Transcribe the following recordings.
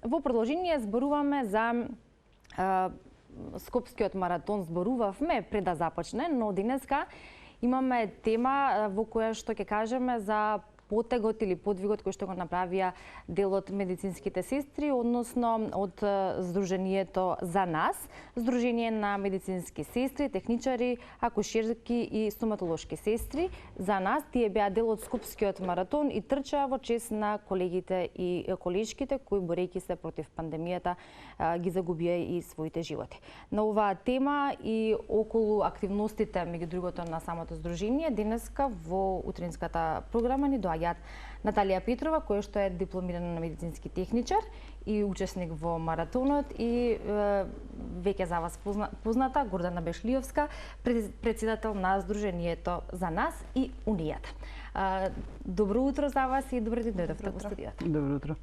Во продолжение зборуваме за Скопскиот маратон, зборувавме пред да започне, но денеска имаме тема во која што ќе кажеме за потегот или подвигот кој што го направија дел од медицинските сестри, односно од Сдруженијето За нас, Сдружение на медицински сестри, техничари, акушерки и стоматолошки сестри. За нас тие беа дел од Скопскиот маратон и трчаа во чест на колегите и колешките кои борејќи се против пандемијата ги загубија и своите животи. На оваа тема и околу активностите меѓу другото на самото здружение денеска во утринската програма ни доаѓаат Наталија Петрова, која што е дипломирана медицински техничар и учесник во маратонот, и веќе за вас позната Гордана Бешлиовска, председател на Сдруженијето За нас и Унијата. Добро утро за вас и добре дојдовте во студиото. Добро утро.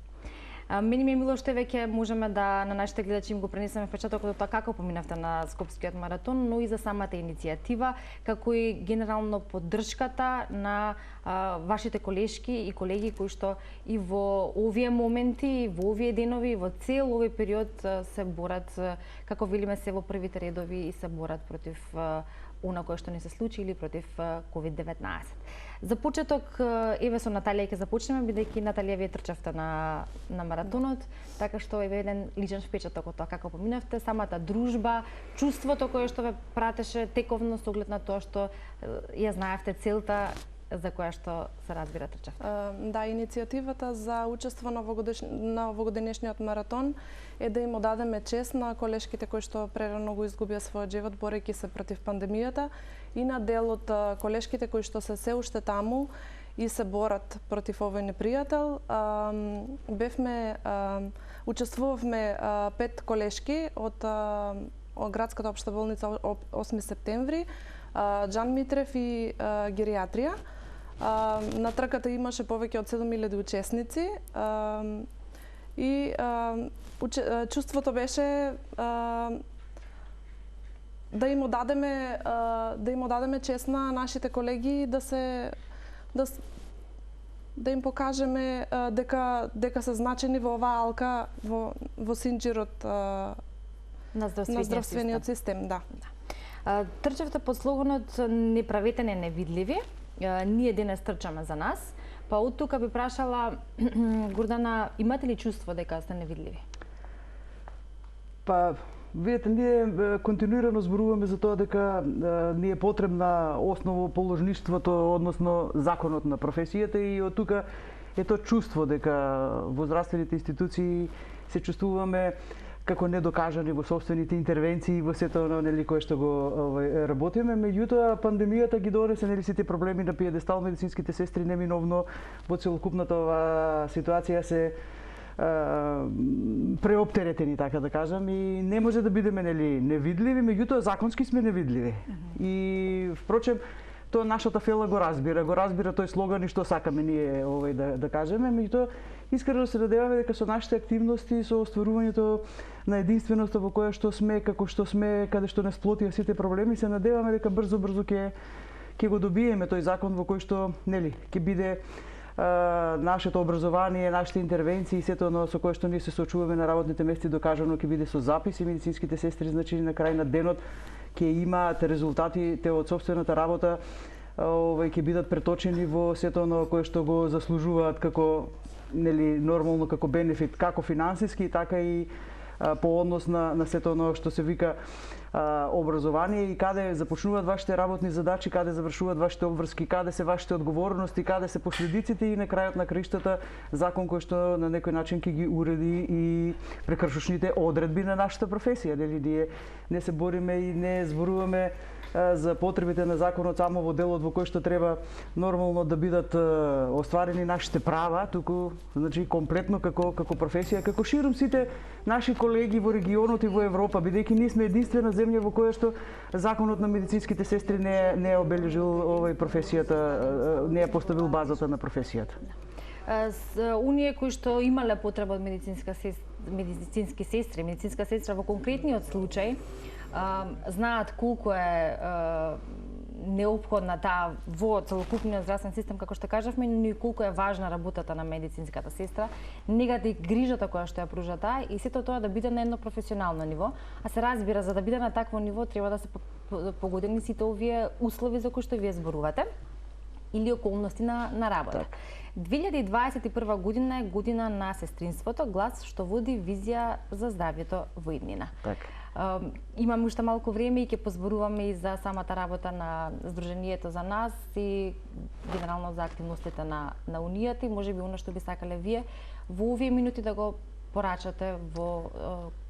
Мене ми е мило што веќе можеме да на нашите гледачи им го пренесеме впечатокот од тоа како поминавте на Скопскиот маратон, но и за самата иницијатива, како и генерално поддршката на вашите колешки и колеги кои што и во овие моменти, во овие денови, во цел овој период се борат, како велиме, се во првите редови и се борат против она кое што не се случи или против COVID-19. За почеток, еве со Наталија ќе започнеме, бидејќи Наталија вие трчавте на маратонот, така што еве еден личен впечаток од тоа како поминавте, самата дружба, чувството кое што ве пратеше тековно со оглед на тоа што ја знаевте целта за која што се разбира трчавте. Да, иницијативата за учество на овогодишниот маратон е да им одадеме чест на колешките кои што прерано го изгубија својот живот борејќи се против пандемијата и на дел од колешките кои што се уште таму и се борат против овој непријател. Учествувавме 5 колешки од градската општа болница 8 септември, Џан Митрев и геријатрија. На трката имаше повеќе од 7000 учесници и чувството беше да им одадеме чест на нашите колеги, да им покажеме дека се значени во оваа алка во синџирот на здравствениот систем. Да. Трчавте под слоганот "Не правете не невидливи", ние денес трчаме за нас. Па од тука би прашала, Гордана, имате ли чувство дека сте невидливи? Па, видите, ние континуирано зборуваме за тоа дека ни е потребна основоположништвото, односно законот на професијата, и од тука е тоа чувство дека во здравствените институции се чувствуваме како недокажани во собствените интервенции, во сето нели кое што го работиме. Меѓутоа пандемијата ги донесе нели сите проблеми на пиедестал, медицинските сестри неминовно во целокупната оваа ситуација се преоптеретени, така да кажам, и не може да бидеме нели невидливи, меѓутоа законски сме невидливи. И впрочем тоа нашата фела го разбира тој слоган и што сакаме ние да кажеме, меѓутоа искрено се надеваме дека со нашите активности, со остварувањето на единственоста во која што сме, како што сме, каде што не сплотија сите проблеми, се надеваме дека брзо ќе го добиеме тој закон во кој што нели ќе биде нашето образование, нашите интервенции и сето со кое што ние се соочуваме на работните места докажано ќе биде со запис и медицинските сестри, значи на крај на денот ќе имаат резултатите од собствената работа, ќе бидат преточени во сето оно кое што го заслужуваат како нели нормално, како бенефит, како финансиски, така и по однос на сето оно што се вика образование, и каде започнуваат вашите работни задачи, каде завршуваат вашите обврски, каде се вашите одговорности, каде се последиците, и на крајот на краиштата закон кој што на некој начин ќе ги уреди и прекршочните одредби на нашата професија. Нели ние не се бориме и не зборуваме за потребите на законот само во делот во кој што треба нормално да бидат остварени нашите права, туку значи комплетно како професија, како ширум сите наши колеги во регионот и во Европа, бидејќи ние сме единствена земја во која што законот на медицинските сестри не е обележил професијата, не е поставил базата на професијата. Оние кои што имале потреба од медицинска сестра во конкретниот случај, знаат колку е неопходна таа во целокупниот здравствен систем, како што кажавме, но и колку е важна работата на медицинската сестра, негата и грижата која што ја пружа таа и сето тоа да биде на едно професионално ниво. А се разбира, за да биде на такво ниво треба да се погодени сите овие услови за кои што вие зборувате или околности на работа. 2021 година е година на сестринството, глас што води визија за здравјето во иднина. Имаме уште малку време и ќе позборуваме и за самата работа на Сдруженијето за нас и генерално за активностите на Унијата и можеби оно што би сакале вие во овие минути да го порачате во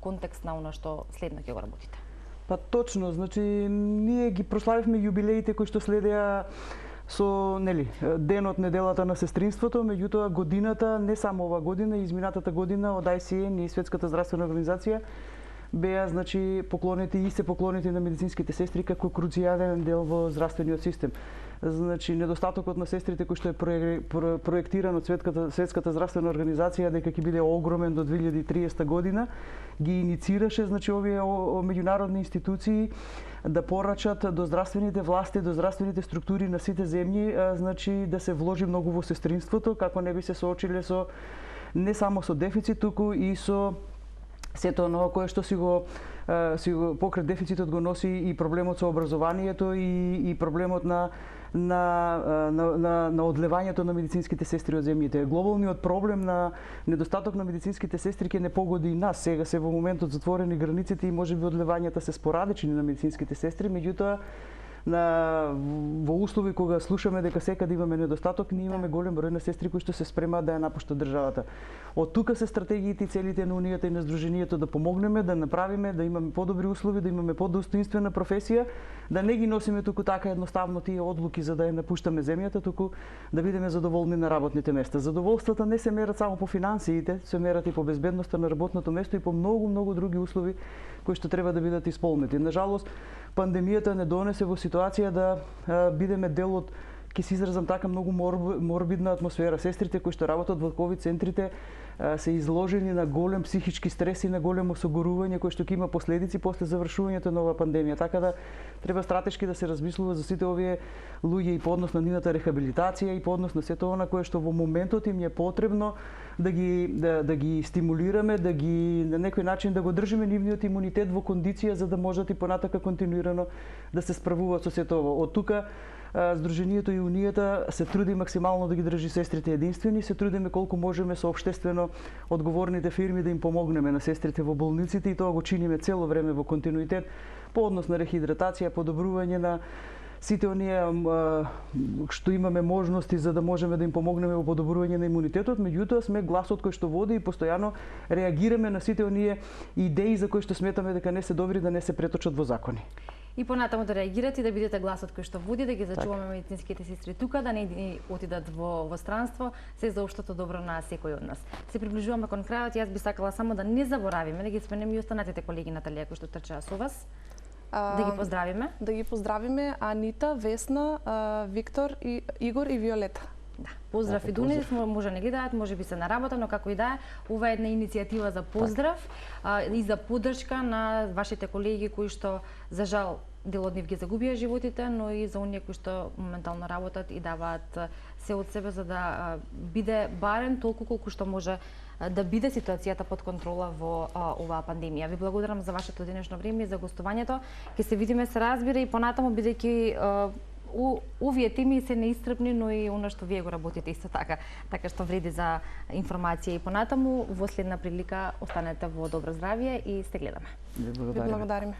контекст на оно што следно ќе го работите. Па точно, значи ние ги прославивме јубилеите кои што следеа со денот неделата на сестринството, меѓутоа годината, не само ова година, изминатата година од ICN и Светската здравствена организација беа поклонети и се поклонети на медицинските сестри како круцијален дел во здравствениот систем. Значи недостатокот на сестрите кој што е проектиран од Светската здравствена организација дека ќе биде огромен до 2030 година, ги иницираше овие меѓународни институции да порачат до здравствените власти, до здравствените структури на сите земји, да се вложи многу во сестринството, како не би се соочиле со не само со дефицит, туку и со сето оно кое што си го покрај дефицитот го носи и проблемот со образованието и проблемот на одлевањето на медицинските сестри од земјите. Глобалниот проблем на недостаток на медицинските сестри ќе не погоди и нас. Сега се во моментот затворени границите и можеби одлевањата се спорадични на медицинските сестри, меѓутоа во услови кога слушаме дека секаде имаме недостаток, ние имаме голем број на сестри кои што се спремаат да ја напуштат државата. Од тука се стратегиите и целите на Унијата и на Сдруженијето да помогнеме, да направиме, да имаме подобри услови, да имаме подостоинствена професија, да не ги носиме туку така едноставно тие одлуки за да ја напуштаме земјата, туку да бидеме задоволни на работните места. Задоволствата не се мерат само по финансиите, се мерат и по безбедноста на работното место и по многу други услови кои што треба да бидат исполнети. Нажалост, пандемијата не донесе во ситуација да бидеме дел од, ќе се изразам така, многу морбидна атмосфера. Сестрите кои што работат во ковид центрите се изложени на голем психички стрес и на големо согорување кој што ќе има последици после завршувањето на оваа пандемија. Така да треба стратешки да се размислува за сите овие луѓе и по однос на нивната рехабилитација и по однос на сето она кое што во моментот им е потребно да ги стимулираме, да ги на некој начин да го држиме нивниот имунитет во кондиција за да можат и понатака континуирано да се справуваат со сето ова. Од тука Сдруженијето и Унијата се труди максимално да ги држи сестрите единствени, се трудиме колку можеме со општествено одговорните фирми да им помогнеме на сестрите во болниците и тоа го чиниме цело време во континуитет по однос на рехидратација, подобрување на сите оние што имаме можности за да можеме да им помогнеме во подобрување на имунитетот, меѓутоа сме гласот кој што води и постојано реагираме на сите оние идеи за кои што сметаме дека не се добри да не се преточат во закони. И понатаму да реагирате и да бидете гласот кој што води, да ги зачуваме медицинските сестри тука, да не отидат во странство, се за општото добро на секој од нас. Се приближуваме кон крајот, јас би сакала само да не заборавиме да ги споменеме и останатите колеги Наталија кои што трчаа со вас. Да ги поздравиме. Да ги поздравиме Анита, Весна, Виктор, Игор и Виолета. Да, поздрав и дуни, може не гледаат, може би се на работа, но како и да е, ова е една иницијатива за поздрав и за поддршка на вашите колеги кои што за жал дел од нив ги загубија животите, но и за оние кои што моментално работат и даваат се од себе за да биде барем толку колку што може да биде ситуацијата под контрола во оваа пандемија. Ви благодарам за вашето денешно време и за гостувањето. Ќе се видиме, се разбира, и понатаму бидејќи овие теми се неисцрпни, но и оно што вие го работите исто така, така што вреди за информација и понатаму. Во следна прилика останете во добро здравје и сте гледаме. Ви благодариме.